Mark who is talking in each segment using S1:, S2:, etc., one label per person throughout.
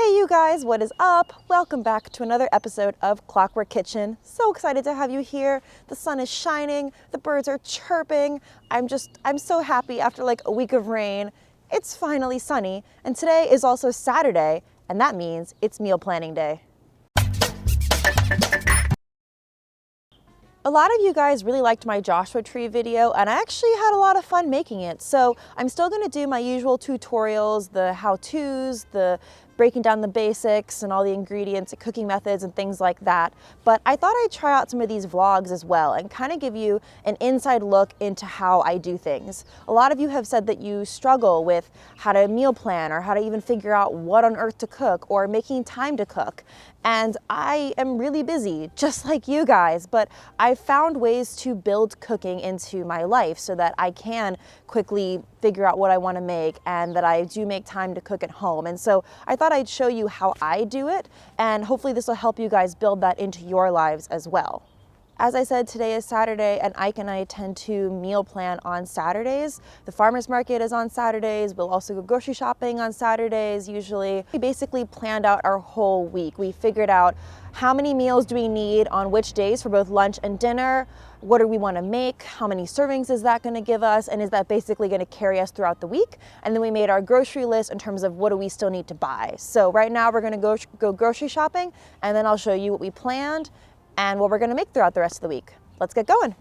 S1: Hey you guys, what is up? Welcome back to another episode of Clockwork Kitchen. So excited to have you here. The sun is shining, the birds are chirping. I'm so happy after like a week of rain. It's finally sunny, and today is also Saturday, and that means it's meal planning day. A lot of you guys really liked my Joshua Tree video, and I actually had a lot of fun making it. So I'm still gonna do my usual tutorials, the how-tos, the breaking down the basics and all the ingredients and cooking methods and things like that. But I thought I'd try out some of these vlogs as well and kind of give you an inside look into how I do things. A lot of you have said that you struggle with how to meal plan or how to even figure out what on earth to cook or making time to cook. And I am really busy, just like you guys, but I've found ways to build cooking into my life so that I can quickly figure out what I want to make and that I do make time to cook at home. And so I thought I'd show you how I do it, and hopefully this will help you guys build that into your lives as well. As I said, today is Saturday, and Ike and I tend to meal plan on Saturdays. The farmer's market is on Saturdays. We'll also go grocery shopping on Saturdays usually. We basically planned out our whole week. We figured out how many meals do we need on which days for both lunch and dinner. What do we want to make? How many servings is that going to give us? And is that basically going to carry us throughout the week? And then we made our grocery list in terms of what do we still need to buy. So right now we're going to go grocery shopping, and then I'll show you what we planned and what we're gonna make throughout the rest of the week. Let's get going.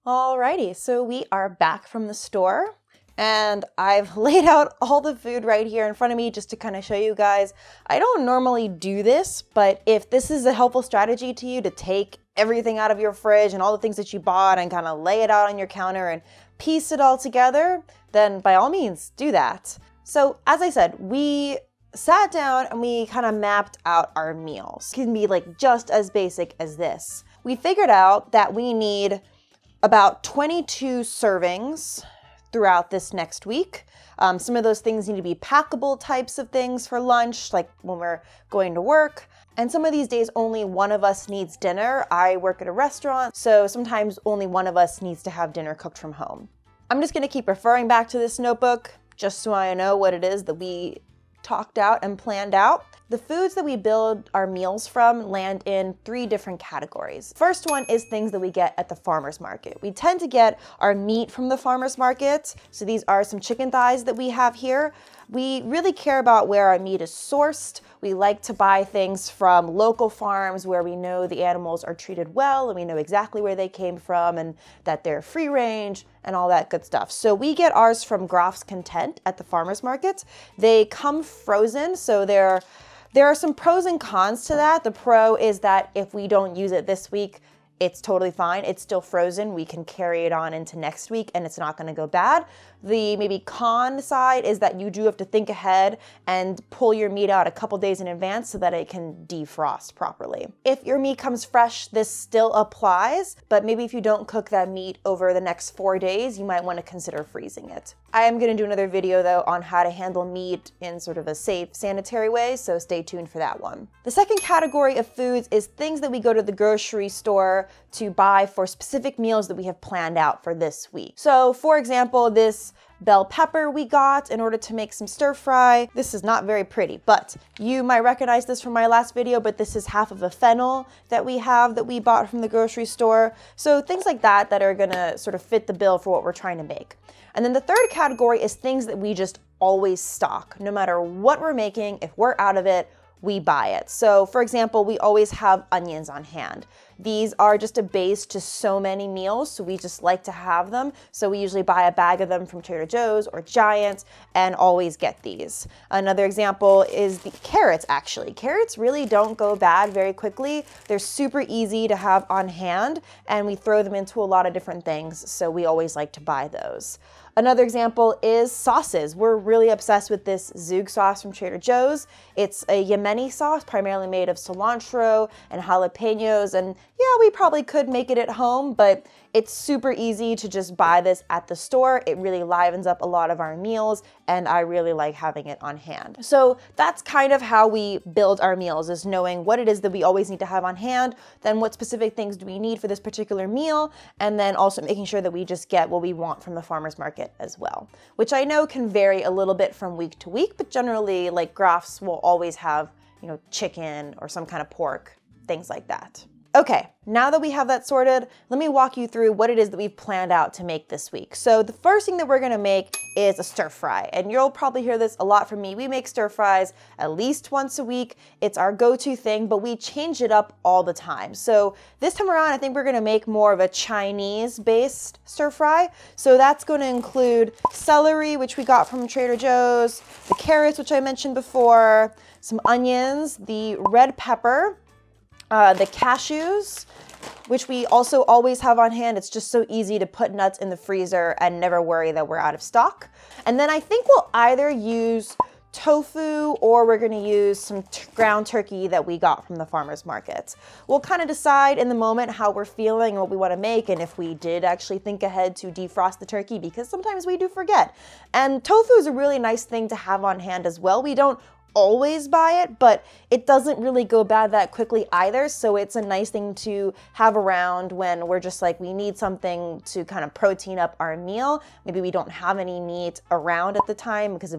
S1: Alrighty, so we are back from the store, and I've laid out all the food right here in front of me just to kind of show you guys. I don't normally do this, but if this is a helpful strategy to you to take everything out of your fridge and all the things that you bought and kind of lay it out on your counter and piece it all together, then by all means do that. So as I said, we sat down and we kind of mapped out our meals. It can be like just as basic as this. We figured out that we need about 22 servings throughout this next week. Some of those things need to be packable types of things for lunch, like when we're going to work. And some of these days only one of us needs dinner. I work at a restaurant, so sometimes only one of us needs to have dinner cooked from home. I'm just gonna keep referring back to this notebook just so I know what it is that we talked out and planned out. The foods that we build our meals from land in 3 different categories. First one is things that we get at the farmer's market. We tend to get our meat from the farmer's market. So these are some chicken thighs that we have here. We really care about where our meat is sourced. We like to buy things from local farms where we know the animals are treated well and we know exactly where they came from and that they're free range and all that good stuff. So we get ours from Graf's Content at the farmer's market. They come frozen, so there are some pros and cons to that. The pro is that if we don't use it this week, it's totally fine. It's still frozen. We can carry it on into next week and it's not gonna go bad. The maybe con side is that you do have to think ahead and pull your meat out a couple days in advance so that it can defrost properly. If your meat comes fresh, this still applies, but maybe if you don't cook that meat over the next 4 days, you might want to consider freezing it. I am going to do another video though on how to handle meat in sort of a safe, sanitary way, so stay tuned for that one. The second category of foods is things that we go to the grocery store to buy for specific meals that we have planned out for this week. So for example, this bell pepper we got in order to make some stir fry. This is not very pretty, but you might recognize this from my last video, but this is half of a fennel that we bought from the grocery store. So things like that are gonna sort of fit the bill for what we're trying to make. And then the third category is things that we just always stock. No matter what we're making, if we're out of it, we buy it. So for example, we always have onions on hand. These are just a base to so many meals, so we just like to have them. So we usually buy a bag of them from Trader Joe's or Giant and always get these. Another example is the carrots, actually. Carrots really don't go bad very quickly. They're super easy to have on hand and we throw them into a lot of different things, so we always like to buy those. Another example is sauces. We're really obsessed with this Zug sauce from Trader Joe's. It's a Yemeni sauce primarily made of cilantro and jalapenos, and yeah, we probably could make it at home, but it's super easy to just buy this at the store. It really livens up a lot of our meals, and I really like having it on hand. So that's kind of how we build our meals, is knowing what it is that we always need to have on hand, then what specific things do we need for this particular meal, and then also making sure that we just get what we want from the farmer's market as well, which I know can vary a little bit from week to week, but generally, like, Graf's will always have, you know, chicken or some kind of pork, things like that. Okay, now that we have that sorted, let me walk you through what it is that we've planned out to make this week. So the first thing that we're gonna make is a stir fry, and you'll probably hear this a lot from me. We make stir fries at least once a week. It's our go-to thing, but we change it up all the time. So this time around, I think we're gonna make more of a Chinese-based stir fry. So that's gonna include celery, which we got from Trader Joe's, the carrots, which I mentioned before, some onions, the red pepper, the cashews, which we also always have on hand. It's just so easy to put nuts in the freezer and never worry that we're out of stock. And then I think we'll either use tofu or we're gonna use some ground turkey that we got from the farmer's market. We'll kind of decide in the moment how we're feeling and what we wanna make, and if we did actually think ahead to defrost the turkey, because sometimes we do forget. And tofu is a really nice thing to have on hand as well. We don't always buy it, but it doesn't really go bad that quickly either. So it's a nice thing to have around when we're just like, we need something to kind of protein up our meal. Maybe we don't have any meat around at the time because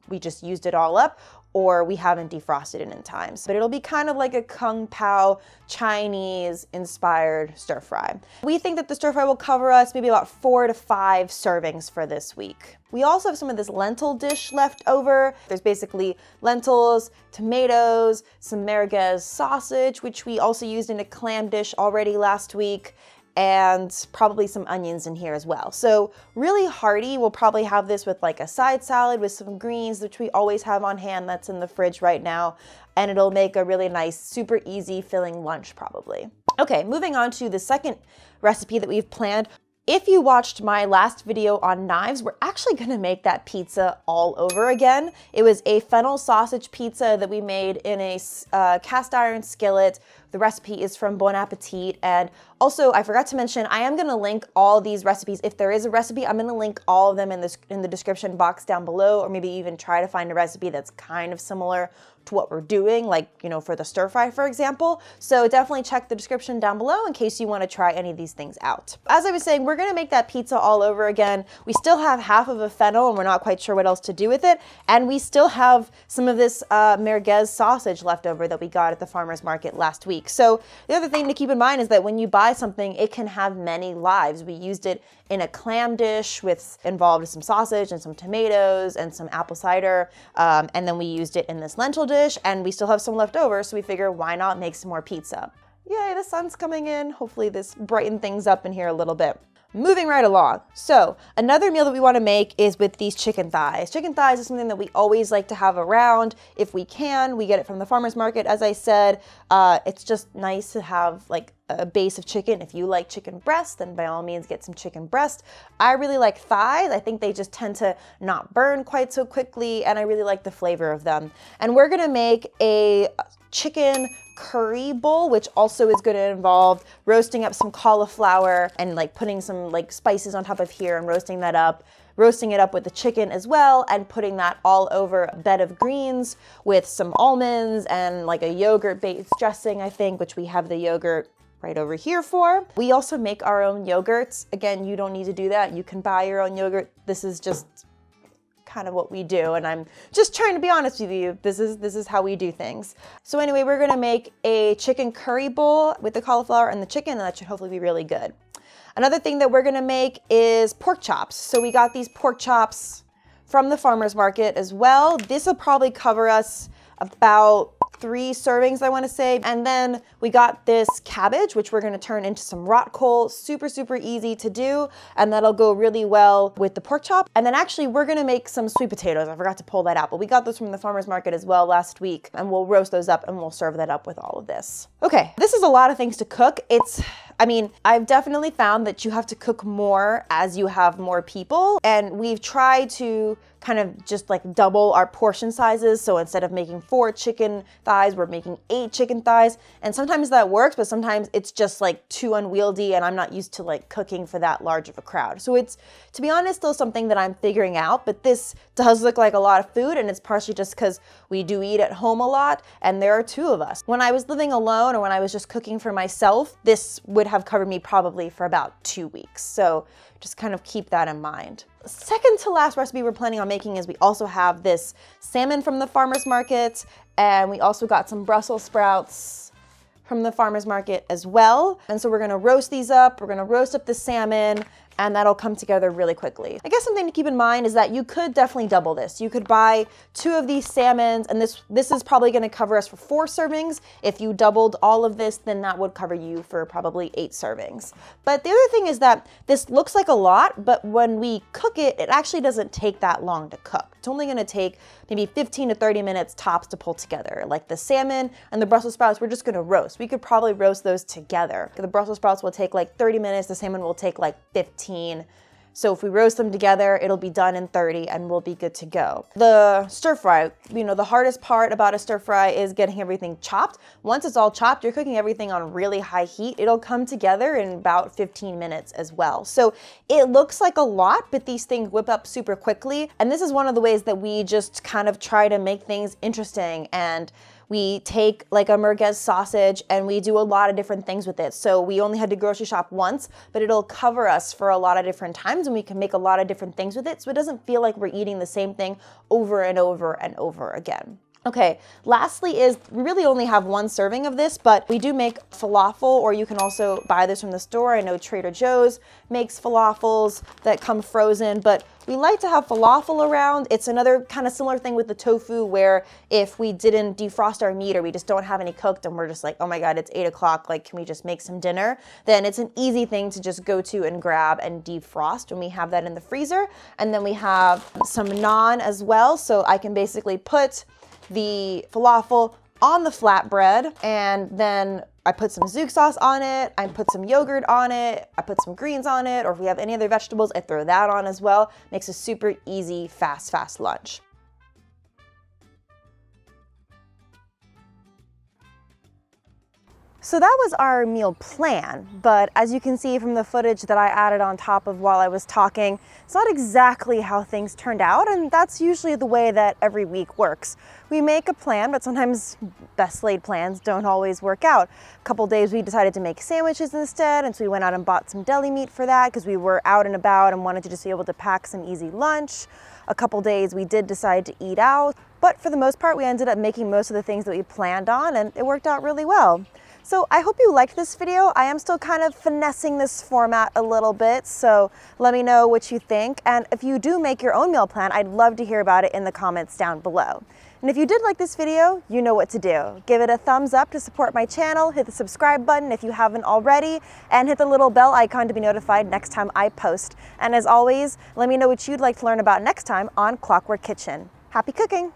S1: we just used it all up, or we haven't defrosted it in time. But it'll be kind of like a Kung Pao Chinese inspired stir fry. We think that the stir fry will cover us maybe about 4 to 5 servings for this week. We also have some of this lentil dish left over. There's basically lentils, tomatoes, some merguez sausage, which we also used in a clam dish already last week, and probably some onions in here as well. So really hearty. We'll probably have this with like a side salad with some greens, which we always have on hand that's in the fridge right now. And it'll make a really nice, super easy filling lunch probably. Okay, moving on to the second recipe that we've planned. If you watched my last video on knives, we're actually gonna make that pizza all over again. It was a fennel sausage pizza that we made in a cast iron skillet. The recipe is from Bon Appetit. And also, I forgot to mention, I am gonna link all these recipes. If there is a recipe, I'm gonna link all of them in the description box down below, or maybe even try to find a recipe that's kind of similar to what we're doing, like, you know, for the stir fry, for example. So definitely check the description down below in case you want to try any of these things out. As I was saying, we're going to make that pizza all over again. We still have half of a fennel and we're not quite sure what else to do with it. And we still have some of this merguez sausage left over that we got at the farmer's market last week. So the other thing to keep in mind is that when you buy something, it can have many lives. We used it in a clam dish involved some sausage and some tomatoes and some apple cider. And then we used it in this lentil dish, and we still have some left over, so we figure why not make some more pizza. Yay, the sun's coming in. Hopefully this brightened things up in here a little bit. Moving right along. So another meal that we want to make is with these chicken thighs. Chicken thighs is something that we always like to have around if we can. We get it from the farmer's market, as I said. It's just nice to have like a base of chicken. If you like chicken breast, then by all means get some chicken breast. I really like thighs. I think they just tend to not burn quite so quickly, and I really like the flavor of them. And we're gonna make a chicken curry bowl, which also is going to involve roasting up some cauliflower and like putting some like spices on top of here and roasting it up with the chicken as well, and putting that all over a bed of greens with some almonds and like a yogurt-based dressing, I think, which we have the yogurt right over here for. We also make our own yogurts. Again, you don't need to do that. You can buy your own yogurt. This is just kind of what we do, and I'm just trying to be honest with you. This is how we do things. So anyway, we're gonna make a chicken curry bowl with the cauliflower and the chicken, and that should hopefully be really good. Another thing that we're gonna make is pork chops. So we got these pork chops from the farmer's market as well. This will probably cover us about 3 servings, I want to say. And then we got this cabbage, which we're going to turn into some rot coal. Super, super easy to do. And that'll go really well with the pork chop. And then actually we're going to make some sweet potatoes. I forgot to pull that out, but we got those from the farmer's market as well last week. And we'll roast those up and we'll serve that up with all of this. Okay, this is a lot of things to cook. I mean, I've definitely found that you have to cook more as you have more people, and we've tried to kind of just like double our portion sizes. So instead of making 4 chicken thighs, we're making 8 chicken thighs. And sometimes that works, but sometimes it's just like too unwieldy, and I'm not used to like cooking for that large of a crowd. So it's, to be honest, still something that I'm figuring out, but this does look like a lot of food, and it's partially just because we do eat at home a lot, and there are 2 of us. When I was living alone or when I was just cooking for myself, this would have covered me probably for about 2 weeks. So just kind of keep that in mind. Second to last recipe we're planning on making is we also have this salmon from the farmer's market, and we also got some Brussels sprouts from the farmer's market as well. And so we're gonna roast these up. We're gonna roast up the salmon, and that'll come together really quickly. I guess something to keep in mind is that you could definitely double this. You could buy 2 of these salmons, and this is probably gonna cover us for 4 servings. If you doubled all of this, then that would cover you for probably 8 servings. But the other thing is that this looks like a lot, but when we cook it, it actually doesn't take that long to cook. It's only gonna take maybe 15 to 30 minutes tops to pull together. Like the salmon and the Brussels sprouts, we're just gonna roast. We could probably roast those together. The Brussels sprouts will take like 30 minutes, the salmon will take like 15. So if we roast them together, it'll be done in 30 and we'll be good to go. The stir fry, you know, the hardest part about a stir fry is getting everything chopped. Once it's all chopped, you're cooking everything on really high heat. It'll come together in about 15 minutes as well. So it looks like a lot, but these things whip up super quickly. And this is one of the ways that we just kind of try to make things interesting, and we take like a merguez sausage and we do a lot of different things with it. So we only had to grocery shop once, but it'll cover us for a lot of different times, and we can make a lot of different things with it. So it doesn't feel like we're eating the same thing over and over and over again. Okay, lastly is we really only have 1 serving of this, but we do make falafel, or you can also buy this from the store. I know Trader Joe's makes falafels that come frozen, but we like to have falafel around. It's another kind of similar thing with the tofu, where if we didn't defrost our meat or we just don't have any cooked and we're just like, oh my God, it's 8 o'clock, like, can we just make some dinner? Then it's an easy thing to just go to and grab and defrost, and we have that in the freezer. And then we have some naan as well. So I can basically put the falafel on the flatbread, and then I put some zouk sauce on it, I put some yogurt on it, I put some greens on it, or if we have any other vegetables, I throw that on as well. Makes a super easy, fast lunch. So that was our meal plan, but as you can see from the footage that I added on top of while I was talking, it's not exactly how things turned out, and that's usually the way that every week works. We make a plan, but sometimes best laid plans don't always work out. A couple days we decided to make sandwiches instead, and so we went out and bought some deli meat for that because we were out and about and wanted to just be able to pack some easy lunch. A couple days we did decide to eat out, but for the most part we ended up making most of the things that we planned on, and it worked out really well. So I hope you liked this video. I am still kind of finessing this format a little bit, so let me know what you think. And if you do make your own meal plan, I'd love to hear about it in the comments down below. And if you did like this video, you know what to do. Give it a thumbs up to support my channel, hit the subscribe button if you haven't already, and hit the little bell icon to be notified next time I post. And as always, let me know what you'd like to learn about next time on Clockwork Kitchen. Happy cooking!